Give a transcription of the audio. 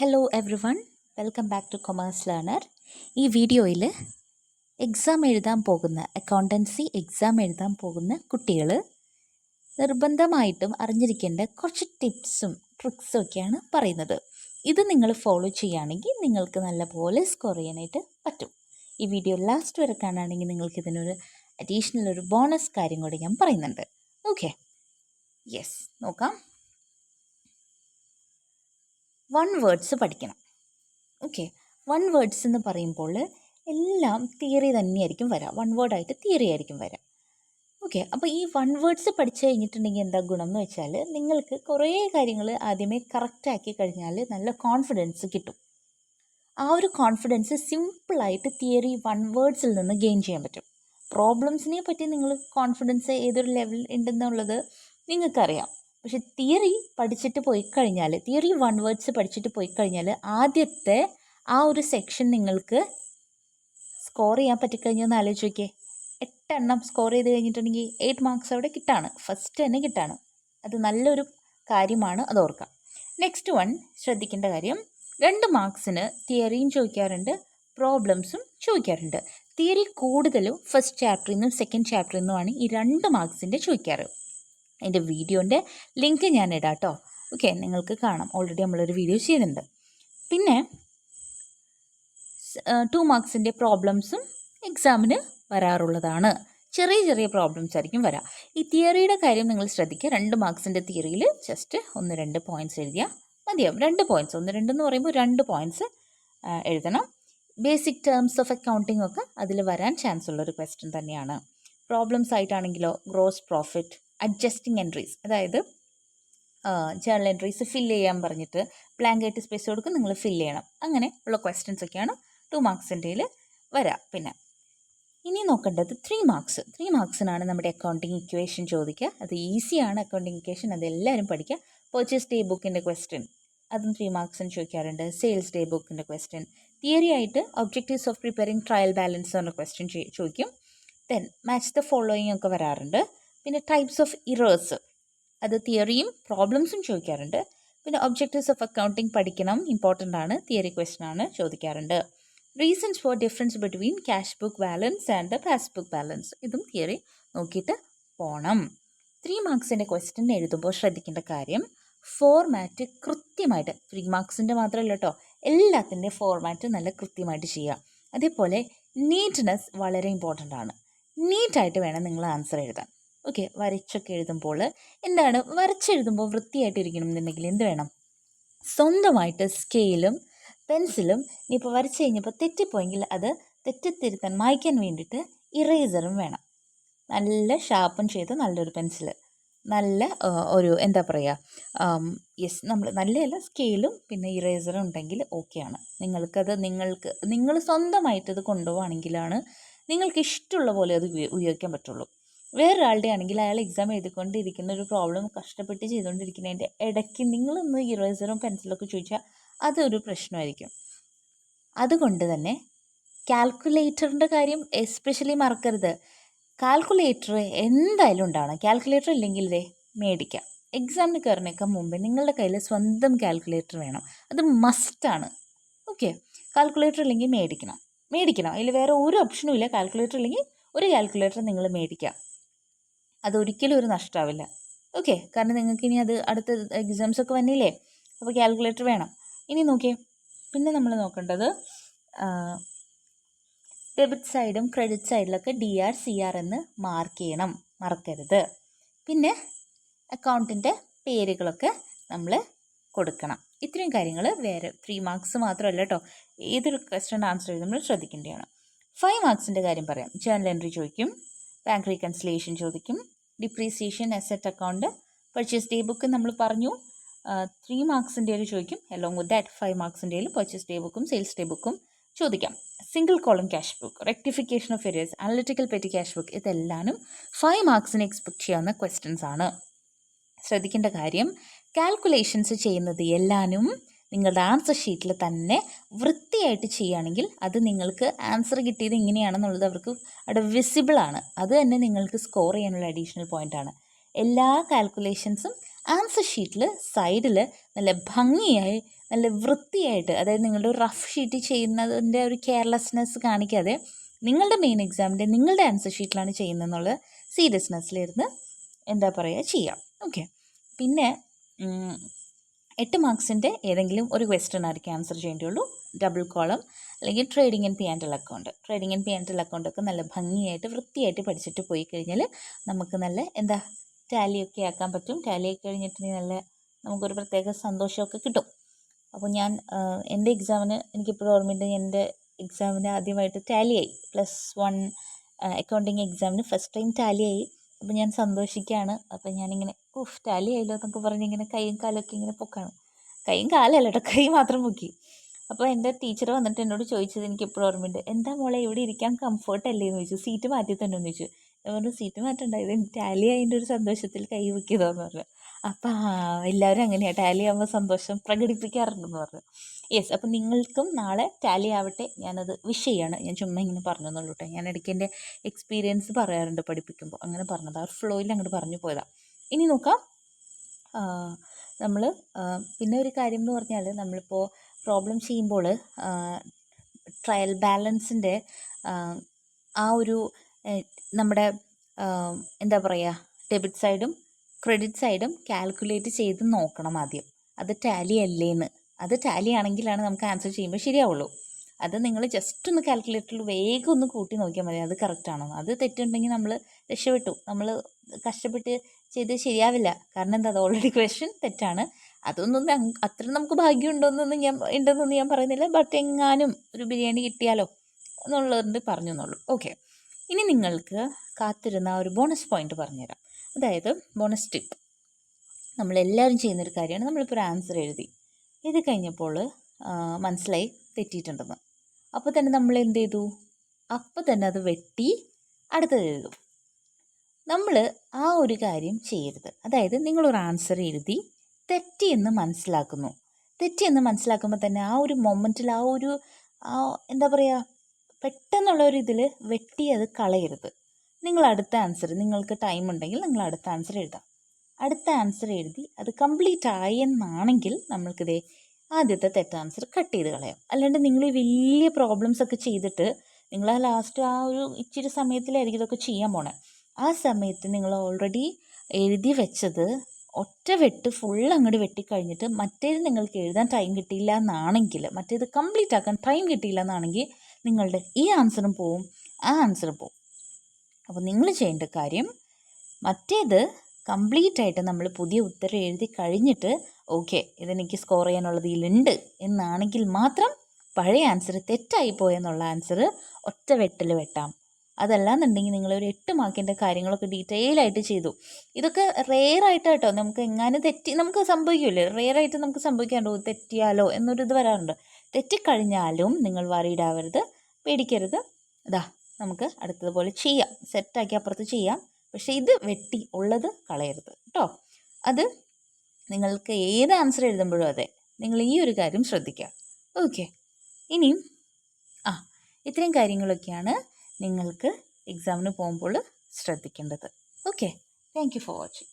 Hello every one, welcome back two commerce learner. ഈ വീഡിയോയിൽ accountancy exam എഴുതാൻ പോകുന്ന കുട്ടികൾ നിർബന്ധമായിട്ടും അറിഞ്ഞിരിക്കേണ്ട കുറച്ച് ടിപ്സും ട്രിക്സും ഒക്കെയാണ് പറയുന്നത്. ഇത് നിങ്ങൾ ഫോളോ ചെയ്യുകയാണെങ്കിൽ നിങ്ങൾക്ക് നല്ലപോലെ സ്കോർ ചെയ്യാനായിട്ട് പറ്റും. ഈ വീഡിയോ ലാസ്റ്റ് വരെ കാണുകയാണെങ്കിൽ നിങ്ങൾക്ക് ഇതിനൊരു അഡീഷണൽ ഒരു ബോണസ് കാര്യം കൂടി ഞാൻ പറയുന്നുണ്ട്. ഓക്കെ, യെസ്, നോക്കാം. 1 വേർഡ്സ് പഠിക്കണം. ഓക്കെ, 1 വേർഡ്സ് എന്ന് പറയുമ്പോൾ എല്ലാം തിയറി തന്നെയായിരിക്കും വരാം. 1 വേർഡായിട്ട് തിയറി ആയിരിക്കും വരാം. ഓക്കെ, അപ്പോൾ ഈ 1 വേർഡ്സ് പഠിച്ചു കഴിഞ്ഞിട്ടുണ്ടെങ്കിൽ എന്താ ഗുണം എന്ന് വെച്ചാൽ നിങ്ങൾക്ക് കുറേ കാര്യങ്ങൾ ആദ്യമേ കറക്റ്റാക്കി കഴിഞ്ഞാൽ നല്ല കോൺഫിഡൻസ് കിട്ടും. ആ ഒരു കോൺഫിഡൻസ് സിമ്പിളായിട്ട് തിയറി 1 വേർഡ്സിൽ നിന്ന് ഗെയിൻ ചെയ്യാൻ പറ്റും. പ്രോബ്ലംസിനെ പറ്റി നിങ്ങൾ കോൺഫിഡൻസ് ഏതൊരു ലെവൽ ഉണ്ടെന്നുള്ളത് നിങ്ങൾക്കറിയാം. പക്ഷെ തിയറി പഠിച്ചിട്ട് പോയി കഴിഞ്ഞാൽ, തിയറി 1 വേർഡ്സ് പഠിച്ചിട്ട് പോയി കഴിഞ്ഞാൽ ആദ്യത്തെ ആ ഒരു സെക്ഷൻ നിങ്ങൾക്ക് സ്കോർ ചെയ്യാൻ പറ്റിക്കഴിഞ്ഞാൽ ഒന്ന് ആലോചിച്ച് നോക്കിയേ. 8 എണ്ണം സ്കോർ ചെയ്ത് കഴിഞ്ഞിട്ടുണ്ടെങ്കിൽ 8 മാർക്സ് അവിടെ കിട്ടാണ്, ഫസ്റ്റ് തന്നെ കിട്ടാണ്. അത് നല്ലൊരു കാര്യമാണ്, അത് ഓർക്കാം. നെക്സ്റ്റ് വൺ ശ്രദ്ധിക്കേണ്ട കാര്യം, 2 മാർക്സിന് തിയറിയും ചോദിക്കാറുണ്ട്, പ്രോബ്ലംസും ചോദിക്കാറുണ്ട്. തിയറി കൂടുതലും ഫസ്റ്റ് ചാപ്റ്ററിൽ നിന്നും സെക്കൻഡ് ചാപ്റ്ററിൽ നിന്നുമാണ് ഈ 2 മാർക്സിൻ്റെ ചോദിക്കാറ്. അതിൻ്റെ വീഡിയോൻ്റെ ലിങ്ക് ഞാൻ ഇടാം കേട്ടോ. ഓക്കെ, നിങ്ങൾക്ക് കാണാം, ഓൾറെഡി നമ്മളൊരു വീഡിയോ ചെയ്തിട്ടുണ്ട്. പിന്നെ 2 മാർക്സിൻ്റെ പ്രോബ്ലംസും എക്സാമിന് വരാറുള്ളതാണ്. ചെറിയ ചെറിയ പ്രോബ്ലംസ് ആയിരിക്കും വരാം. ഈ തിയറിയുടെ കാര്യം നിങ്ങൾ ശ്രദ്ധിക്കുക. 2 മാർക്സിൻ്റെ തിയറിയിൽ ജസ്റ്റ് 1-2 പോയിൻറ്റ്സ് എഴുതിയാൽ മതിയാവും. 2 പോയിൻറ്റ്സ്, 1-2 എന്ന് പറയുമ്പോൾ 2 പോയിൻറ്റ്സ് എഴുതണം. ബേസിക് ടേംസ് ഓഫ് അക്കൗണ്ടിങ് ഒക്കെ അതിൽ വരാൻ ചാൻസ് ഉള്ളൊരു ക്വസ്റ്റ്യൻ തന്നെയാണ്. പ്രോബ്ലംസ് ആയിട്ടാണെങ്കിലോ ഗ്രോസ് പ്രോഫിറ്റ്, അഡ്ജസ്റ്റിംഗ് എൻട്രീസ്, അതായത് ജേർണൽ എൻട്രീസ് ഫില്ല് ചെയ്യാൻ പറഞ്ഞിട്ട് ബ്ലാങ്കായിട്ട് സ്പേസ് കൊടുക്കും, നിങ്ങൾ ഫില്ല് ചെയ്യണം. അങ്ങനെ ഉള്ള ക്വസ്റ്റ്യൻസ് ഒക്കെയാണ് 2 മാർക്സിൻ്റെയിൽ വരാം. പിന്നെ ഇനി നോക്കേണ്ടത് 3 മാർക്സ്. 3 മാർക്സിനാണ് നമ്മുടെ അക്കൗണ്ടിങ് ഇക്വേഷൻ ചോദിക്കുക. അത് ഈസിയാണ് അക്കൗണ്ടിങ് ഇക്വേഷൻ, അതെല്ലാവരും പഠിക്കുക. പർച്ചേസ് ഡേ ബുക്കിൻ്റെ ക്വസ്റ്റ്യൻ അതും 3 മാർക്സിന് ചോദിക്കാറുണ്ട്. സെയിൽസ് ഡേ ബുക്കിൻ്റെ ക്വസ്റ്റ്യൻ. തിയറി ആയിട്ട് objectives of preparing trial balance എന്ന ക്വസ്റ്റ്യൻ ചോദിക്കും. ദെൻ മാച്ച് ദ ഫോളോയിങ് ഒക്കെ വരാറുണ്ട്. പിന്നെ ടൈപ്സ് ഓഫ് ഇറേഴ്സ്, അത് തിയറിയും പ്രോബ്ലംസും ചോദിക്കാറുണ്ട്. പിന്നെ ഒബ്ജക്റ്റീവ്സ് ഓഫ് അക്കൗണ്ടിങ് പഠിക്കണം, ഇമ്പോർട്ടൻ്റ് ആണ്, തിയറി ക്വസ്റ്റ്യൻ ആണ്, ചോദിക്കാറുണ്ട്. Reasons for difference between cash book balance and pass book balance, ഇതും തിയറി നോക്കിയിട്ട് പോകണം. 3 മാർക്സിൻ്റെ ക്വസ്റ്റ്യൻ എഴുതുമ്പോൾ ശ്രദ്ധിക്കേണ്ട കാര്യം, ഫോർമാറ്റ് കൃത്യമായിട്ട്, 3 മാർക്സിൻ്റെ മാത്രമല്ല കേട്ടോ, എല്ലാത്തിൻ്റെ ഫോർമാറ്റ് നല്ല കൃത്യമായിട്ട് ചെയ്യുക. അതേപോലെ നീറ്റ്നെസ് വളരെ ഇമ്പോർട്ടൻ്റ് ആണ്. നീറ്റായിട്ട് വേണം നിങ്ങൾ ആൻസർ എഴുതാൻ. ഓക്കെ, വരച്ചൊക്കെ എഴുതുമ്പോൾ എന്താണ്, വരച്ചെഴുതുമ്പോൾ വൃത്തിയായിട്ടിരിക്കണം എന്നുണ്ടെങ്കിൽ എന്ത് വേണം, സ്വന്തമായിട്ട് സ്കെയിലും പെൻസിലും, ഇനിയിപ്പോൾ വരച്ച് കഴിഞ്ഞപ്പോൾ തെറ്റിപ്പോയെങ്കിൽ അത് തെറ്റിത്തിരുത്താൻ മായ്ക്കാൻ വേണ്ടിയിട്ട് ഇറേസറും വേണം. നല്ല ഷാർപ്പൻ ചെയ്ത് നല്ലൊരു പെൻസിൽ, നല്ല ഒരു എന്താ പറയുക, യെസ്, നല്ലതല്ല, സ്കെയിലും പിന്നെ ഇറേസറും ഉണ്ടെങ്കിൽ ഓക്കെയാണ്. നിങ്ങൾ സ്വന്തമായിട്ടത് കൊണ്ടുപോവുകയാണെങ്കിലാണ് നിങ്ങൾക്ക് ഇഷ്ടമുള്ള പോലെ അത് ഉപയോഗിക്കാൻ പറ്റുള്ളൂ. വേറൊരാളുടെ ആണെങ്കിൽ അയാൾ എക്സാം എഴുതിക്കൊണ്ടിരിക്കുന്ന ഒരു പ്രോബ്ലം കഷ്ടപ്പെട്ട് ചെയ്തുകൊണ്ടിരിക്കുന്നതിൻ്റെ ഇടയ്ക്ക് നിങ്ങളൊന്ന് ഇറേസറും പെൻസിലൊക്കെ ചോദിച്ചാൽ അതൊരു പ്രശ്നമായിരിക്കും. അതുകൊണ്ട് തന്നെ കാൽക്കുലേറ്ററിൻ്റെ കാര്യം എസ്പെഷ്യലി മറക്കരുത്. കാൽക്കുലേറ്റർ എന്തായാലും ഉണ്ടാവണം. കാൽക്കുലേറ്റർ ഇല്ലെങ്കിൽ മേടിക്കാം. എക്സാമിന് കയറുന്നേക്കാൾ മുമ്പേ നിങ്ങളുടെ കയ്യിൽ സ്വന്തം കാൽക്കുലേറ്റർ വേണം, അത് മസ്റ്റാണ്. ഓക്കെ, കാൽക്കുലേറ്റർ ഇല്ലെങ്കിൽ മേടിക്കണം. അതിൽ വേറെ ഒരു ഓപ്ഷനും ഇല്ല. കാൽക്കുലേറ്റർ ഇല്ലെങ്കിൽ ഒരു കാൽക്കുലേറ്റർ നിങ്ങൾ മേടിക്കുക, അതൊരിക്കലും ഒരു നഷ്ടമാവില്ല. ഓക്കെ, കാരണം നിങ്ങൾക്ക് ഇനി അത് അടുത്ത എക്സാംസ് ഒക്കെ വന്നില്ലേ, അപ്പോൾ കാൽക്കുലേറ്റർ വേണം. ഇനി നോക്കിയേ, പിന്നെ നമ്മൾ നോക്കേണ്ടത് ഡെബിറ്റ് സൈഡും ക്രെഡിറ്റ് സൈഡിലൊക്കെ DR CR എന്ന് മാർക്ക് ചെയ്യണം, മറക്കരുത്. പിന്നെ അക്കൗണ്ടിൻ്റെ പേരുകളൊക്കെ നമ്മൾ കൊടുക്കണം. ഇത്രയും കാര്യങ്ങൾ വേറെ 3 മാർക്സ് മാത്രമല്ല കേട്ടോ, ഏതൊരു ക്വസ്റ്റ്യൻ്റെ ആൻസർ നമ്മൾ ശ്രദ്ധിക്കേണ്ടതാണ്. 5 മാർക്സിൻ്റെ കാര്യം പറയാം. ജേർണൽ എൻട്രി ചോദിക്കും, ബാങ്ക് റീകൺസിലേഷൻ ചോദിക്കും, depreciation, asset account, purchase day book നമ്മൾ പറഞ്ഞു. 3 മാർക്സിൻ്റെ ചോദിക്കും. അലോങ് വിത്ത് ദാറ്റ് 5 മാർക്സിൻ്റെ പർച്ചേസ് ഡേ ബുക്കും സെയിൽസ് ഡേ ബുക്കും ചോദിക്കാം. Single column cash book, rectification of errors, analytical petty cash book, ഇതെല്ലാനും 5 മാർക്സിന് എക്സ്പെക്ട് ചെയ്യാവുന്ന ക്വസ്റ്റ്യൻസ് ആണ്. ശ്രദ്ധിക്കേണ്ട കാര്യം, കാൽക്കുലേഷൻസ് ചെയ്യുന്നത് എല്ലാനും നിങ്ങളുടെ ആൻസർ ഷീറ്റിൽ തന്നെ വൃത്തിയായിട്ട് ചെയ്യുകയാണെങ്കിൽ അത് നിങ്ങൾക്ക് ആൻസർ കിട്ടിയത് ഇങ്ങനെയാണെന്നുള്ളത് അവർക്ക് അവിടെ വിസിബിളാണ്. അത് തന്നെ നിങ്ങൾക്ക് സ്കോർ ചെയ്യാനുള്ള അഡീഷണൽ പോയിൻ്റാണ്. എല്ലാ കാൽക്കുലേഷൻസും ആൻസർ ഷീറ്റിൽ സൈഡിൽ നല്ല ഭംഗിയായി നല്ല വൃത്തിയായിട്ട്, അതായത് നിങ്ങളുടെ ഒരു റഫ് ഷീറ്റ് ചെയ്യുന്നതിൻ്റെ ഒരു കെയർലെസ്നെസ് കാണിക്കാതെ നിങ്ങളുടെ മെയിൻ എക്സാമിൻ്റെ നിങ്ങളുടെ ആൻസർ ഷീറ്റിലാണ് ചെയ്യുന്നതെന്നുള്ള സീരിയസ്നെസ്സിലിരുന്ന് എന്താ പറയുക ചെയ്യാം. ഓക്കെ. പിന്നെ 8 മാർക്സിൻ്റെ ഏതെങ്കിലും ഒരു ക്വസ്റ്റ്യൻ ആയിരിക്കും ആൻസർ ചെയ്യേണ്ടിയുള്ളൂ. ഡബിൾ കോളം അല്ലെങ്കിൽ trading and P&L account. Trading and P&L അക്കൗണ്ടൊക്കെ നല്ല ഭംഗിയായിട്ട് വൃത്തിയായിട്ട് പഠിച്ചിട്ട് പോയി കഴിഞ്ഞാൽ നമുക്ക് നല്ല എന്താ ടാലിയൊക്കെ ആക്കാൻ പറ്റും. ടാലിയൊക്കെ കഴിഞ്ഞിട്ടുണ്ടെങ്കിൽ നല്ല നമുക്കൊരു പ്രത്യേക സന്തോഷമൊക്കെ കിട്ടും. അപ്പോൾ ഞാൻ എൻ്റെ എക്സാമിന് എനിക്കിപ്പോഴും ഓർമ്മയുണ്ട്, എൻ്റെ എക്സാമിന് ആദ്യമായിട്ട് ടാലിയായി. +1 അക്കൗണ്ടിങ് എക്സാമിന് ഫസ്റ്റ് ടൈം ടാലിയായി. അപ്പോൾ ഞാൻ സന്തോഷിക്കുകയാണ്. അപ്പോൾ ഞാനിങ്ങനെ ടാലി ആയല്ലോ എന്നൊക്കെ പറഞ്ഞ് ഇങ്ങനെ കൈയും കാലൊക്കെ ഇങ്ങനെ പൊക്കാണ്. കൈയും കാലല്ല കേട്ടോ, കൈ മാത്രം പൊക്കി. അപ്പോൾ എൻ്റെ ടീച്ചർ വന്നിട്ട് എന്നോട് ചോദിച്ചത് എനിക്കിപ്പോഴും ഓർമ്മയുണ്ട്, എന്താ മോളെ ഇവിടെ ഇരിക്കാൻ കംഫർട്ട് അല്ലേ എന്ന് ചോദിച്ചു. സീറ്റ് മാറ്റി തന്നെ എന്ന് ചോദിച്ചു. അതുകൊണ്ട് സീറ്റ് മാറ്റണ്ട, ഇത് ടാലി ആയതിൻ്റെ ഒരു സന്തോഷത്തിൽ കൈ പൊക്കിയതാന്ന് പറഞ്ഞു. അപ്പം എല്ലാവരും അങ്ങനെയാണ്, ടാലി ആകുമ്പോൾ സന്തോഷം പ്രകടിപ്പിക്കാറുണ്ടെന്ന് പറഞ്ഞു. യെസ്, അപ്പം നിങ്ങൾക്കും നാളെ ടാലി ആവട്ടെ, ഞാനത് വിഷ് ചെയ്യാണ്. ഞാൻ ചുമ്മാ ഇങ്ങനെ പറഞ്ഞെന്നുള്ളൂ കേട്ടോ. ഞാൻ ഇടയ്ക്ക് എൻ്റെ എക്സ്പീരിയൻസ് പറയാറുണ്ട് പഠിപ്പിക്കുമ്പോൾ, അങ്ങനെ പറഞ്ഞത് ആ ഫ്ലോയിൽ അങ്ങോട്ട് പറഞ്ഞു പോയതാണ്. ഇനി നോക്കാം. നമ്മൾ പിന്നെ ഒരു കാര്യം എന്ന് പറഞ്ഞാൽ, നമ്മളിപ്പോൾ പ്രോബ്ലം ചെയ്യുമ്പോൾ ട്രയൽ ബാലൻസിൻ്റെ ആ ഒരു നമ്മുടെ എന്താ പറയുക ഡെബിറ്റ് സൈഡും ക്രെഡിറ്റ് സൈഡും കാൽക്കുലേറ്റ് ചെയ്ത് നോക്കണം ആദ്യം. അത് ടാലി അല്ലേന്ന്. അത് ടാലി ആണെങ്കിലാണ് നമുക്ക് ആൻസർ ചെയ്യുമ്പോൾ ശരിയാവുള്ളൂ. അത് നിങ്ങൾ ജസ്റ്റ് ഒന്ന് കാൽക്കുലേറ്ററിൽ വേഗം ഒന്ന് കൂട്ടി നോക്കിയാൽ മതി, അത് കറക്റ്റാണോ. അത് തെറ്റുണ്ടെങ്കിൽ നമ്മൾ രക്ഷപ്പെട്ടു, നമ്മൾ കഷ്ടപ്പെട്ട് ചെയ്ത് ശരിയാവില്ല. കാരണം എന്താ, അത് ഓൾറെഡി ക്വസ്റ്റ്യൻ തെറ്റാണ്. അതൊന്നും അത്ര നമുക്ക് ഭാഗ്യം ഉണ്ടെന്നൊന്നും ഞാൻ പറയുന്നില്ല. ബട്ട് എങ്ങാനും ഒരു ബിരിയാണി കിട്ടിയാലോ എന്നുള്ളതുകൊണ്ട് പറഞ്ഞു എന്നുള്ളൂ. ഓക്കെ. ഇനി നിങ്ങൾക്ക് കാത്തിരുന്ന ഒരു ബോണസ് പോയിന്റ് പറഞ്ഞുതരാം. അതായത് ബോണസ് ടിപ്പ്. നമ്മളെല്ലാവരും ചെയ്യുന്നൊരു കാര്യമാണ്. നമ്മളിപ്പോൾ ഒരു ആൻസർ എഴുതി കഴിഞ്ഞപ്പോൾ മനസ്സിലായി തെറ്റിയിട്ടുണ്ടെന്ന്. അപ്പോൾ തന്നെ നമ്മൾ എന്ത് ചെയ്തു, അപ്പോൾ തന്നെ അത് വെട്ടി അടുത്തത് എഴുതും. നമ്മൾ ആ ഒരു കാര്യം ചെയ്യരുത്. അതായത് നിങ്ങളൊരു ആൻസർ എഴുതി തെറ്റിയെന്ന് മനസ്സിലാക്കുമ്പോൾ തന്നെ ആ ഒരു മൊമെൻറ്റിൽ എന്താ പറയുക പെട്ടെന്നുള്ള ഒരു ഇതിൽ വെട്ടി അത് കളയരുത്. നിങ്ങൾ അടുത്ത ആൻസർ, നിങ്ങൾക്ക് ടൈം ഉണ്ടെങ്കിൽ നിങ്ങൾ അടുത്ത ആൻസർ എഴുതാം. അടുത്ത ആൻസർ എഴുതി അത് കംപ്ലീറ്റ് ആയെന്നാണെങ്കിൽ നമ്മൾക്കിതേ ആദ്യത്തെ തെറ്റ് ആൻസർ കട്ട് ചെയ്ത് കളയാം. അല്ലാണ്ട് നിങ്ങൾ ഈ വലിയ പ്രോബ്ലംസ് ഒക്കെ ചെയ്തിട്ട് നിങ്ങൾ ആ ലാസ്റ്റ് ആ ഒരു ഇച്ചിരി സമയത്തിലായിരിക്കും ഇതൊക്കെ ചെയ്യാൻ പോണേ. ആ സമയത്ത് നിങ്ങൾ ഓൾറെഡി എഴുതി വെച്ചത് ഒറ്റ വെട്ട് ഫുൾ അങ്ങോട്ട് വെട്ടിക്കഴിഞ്ഞിട്ട് മറ്റേത് നിങ്ങൾക്ക് എഴുതാൻ ടൈം കിട്ടിയില്ല എന്നാണെങ്കിൽ, മറ്റേത് കംപ്ലീറ്റ് ആക്കാൻ ടൈം കിട്ടിയില്ല എന്നാണെങ്കിൽ നിങ്ങളുടെ ഈ ആൻസറും പോവും, ആ ആൻസറും പോവും. അപ്പോൾ നിങ്ങൾ ചെയ്യേണ്ട കാര്യം, മറ്റേത് കംപ്ലീറ്റ് ആയിട്ട് നമ്മൾ പുതിയ ഉത്തരം എഴുതി കഴിഞ്ഞിട്ട് ഓക്കെ ഇതെനിക്ക് സ്കോർ ചെയ്യാനുള്ളത് ഇതിലുണ്ട് എന്നാണെങ്കിൽ മാത്രം പഴയ ആൻസർ തെറ്റായി പോയെന്നുള്ള ആൻസർ ഒറ്റ വെട്ടിൽ വെട്ടാം. അതല്ലാന്നുണ്ടെങ്കിൽ നിങ്ങളൊരു 8 മാർക്കിൻ്റെ കാര്യങ്ങളൊക്കെ ഡീറ്റെയിൽ ആയിട്ട് ചെയ്തു. ഇതൊക്കെ റെയറായിട്ട് കേട്ടോ, നമുക്ക് എങ്ങാനും നമുക്ക് സംഭവിക്കില്ലേ, റെയറായിട്ട് നമുക്ക് സംഭവിക്കാണ്ടോ തെറ്റിയാലോ എന്നൊരു ഇത് വരാറുണ്ട്. തെറ്റിക്കഴിഞ്ഞാലും നിങ്ങൾ വറീഡ് ആവരുത്, പേടിക്കരുത്. നമുക്ക് അടുത്തതുപോലെ ചെയ്യാം, സെറ്റാക്കി അപ്പുറത്ത് ചെയ്യാം. പക്ഷേ ഇത് വെട്ടി ഉള്ളത് കളയരുത് കേട്ടോ. അത് നിങ്ങൾക്ക് ഏത് ആൻസർ എഴുതുമ്പോഴും അതെ, നിങ്ങൾ ഈ ഒരു കാര്യം ശ്രദ്ധിക്കുക. ഓക്കെ. ഇനിയും ഇത്രയും കാര്യങ്ങളൊക്കെയാണ് നിങ്ങൾക്ക് എക്സാമിന് പോകുമ്പോൾ ശ്രദ്ധിക്കേണ്ടത്. Okay. Thank you for watching.